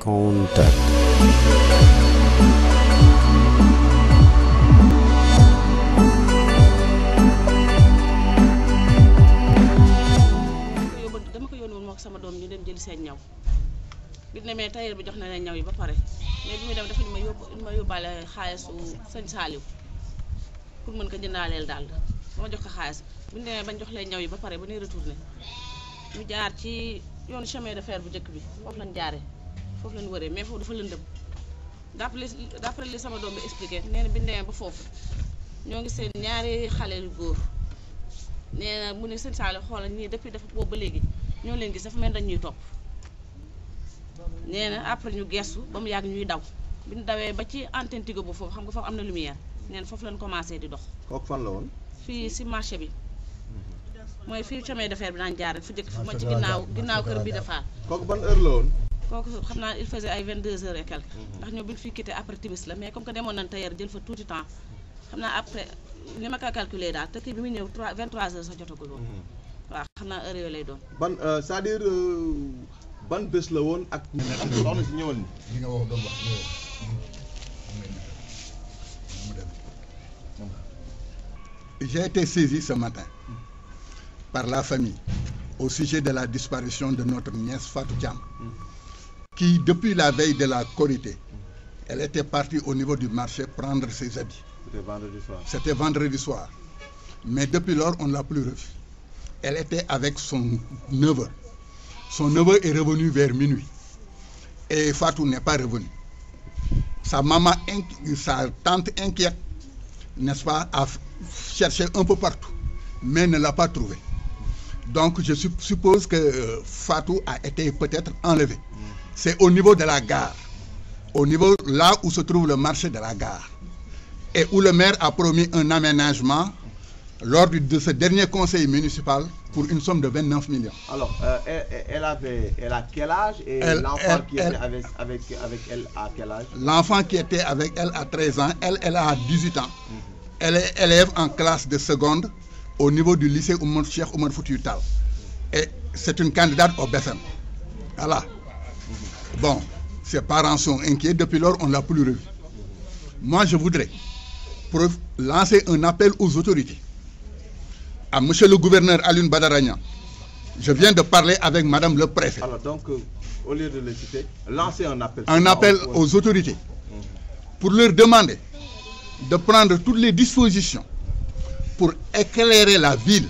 Contact. dama ko yónni woon mook sama doom ñu dem jëli seen ñaw bi ñu demee tailleur bi jox na leen ñaw yi ba pare mais bi muy dem dafa ma yóbbaale xaalisu sëñ Saliou pour mën ko jëndaaleel daal ba ma jox ko xaalis bi ñu demee bañ jox leen ñaw yi ba pare ba ñuy retourné ñu jaar ci yoonu chemin de fer bu njëkk bi foofu lañ jaaree foofu lañ wëree mais foofu dafa lëndëm d'après li sama doom bi expliqué nee na bi ñu demee ba foofu ñoo ngi seen ñaari xale yu góor nee na mu ne sëñ Saliou xoolal ñii depuis dafa boobu ba léegi ñoo leen gis dafa mel dañ ñuy topp nee na après ñu gestu ba mu yàgg ñuy daw bi ñu dawee ba ci antenne Tigo bu foofu xam nga foofu am na lumière nee na foofu lañ commencé di dox. kooku fan la woon. fii si marché bi mooy fii chemin de fer bi daan jaar fu njëkk fi ma ci ginnaaw kër bi dafa. kooku ban heure la woon. kooku xam naa il faisait ay 22h et quelque. ndax ñoo bi ñu fi quitté après timis la mais comme que demoon nañ tailleur jël fa tuuti temps xam naa après li ma ko calculé daal te kii bi muy ñëw 23h sax jotagul woon. waaw xam naa heure yooyu lay doon. ban c'est-à-dire ban bés la woon ak. soxna si ñëwal ni li nga wax doon wax j'ai été saisi ce matin par la famille au sujet de la disparition de notre nièce Fatou Thiam, qui depuis la veille de la Korité, elle était partie au niveau du marché prendre ses habits. C'était vendredi soir. C'était vendredi soir. Mais depuis lors, on ne l'a plus revue. Elle était avec son neveu. Son neveu est revenu vers minuit. Et Fatou n'est pas revenue. Sa maman, sa tante inquiète, n'est-ce pas, a cherché un peu partout, mais ne l'a pas trouvée. Donc je suppose que Fatou a été peut-être enlevée. C'est au niveau de la gare, au niveau là où se trouve le marché de la gare, et où le maire a promis un aménagement lors de ce dernier conseil municipal pour une somme de 29 millions. Alors, elle a quel âge et l'enfant qui était avec elle à quel âge? L'enfant qui était avec elle a 13 ans, elle a 18 ans. Elle est élève en classe de seconde au niveau du lycée Cheikh Oumar Foutiyou Tall. Et c'est une candidate au BFM. Voilà. Bon, ses parents sont inquiets. Depuis lors, on ne l'a plus revue. Moi, je voudrais lancer un appel aux autorités. À monsieur le gouverneur Alioune Badara Niang. Je viens de parler avec madame le préfet. Alors donc, au lieu de les citer, lancer un appel. Un appel aux autorités pour leur demander de prendre toutes les dispositions pour éclairer la ville.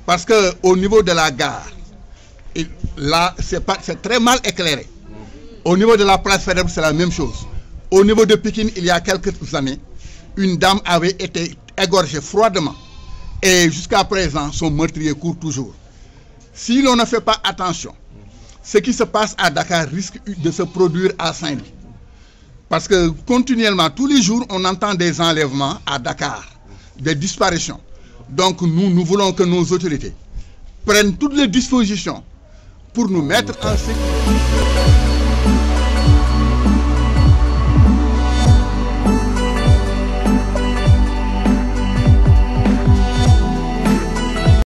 Parce qu'au niveau de la gare, là, c'est très mal éclairé. Au niveau de la place Faidherbe, c'est la même chose. Au niveau de Pikine, il y a quelques années, une dame avait été égorgée froidement. Et jusqu'à présent, son meurtrier court toujours. Si l'on ne fait pas attention, ce qui se passe à Dakar risque de se produire à Saint-Louis. Parce que continuellement, tous les jours, on entend des enlèvements à Dakar, des disparitions. Donc nous voulons que nos autorités prennent toutes les dispositions pour nous mettre en sécurité.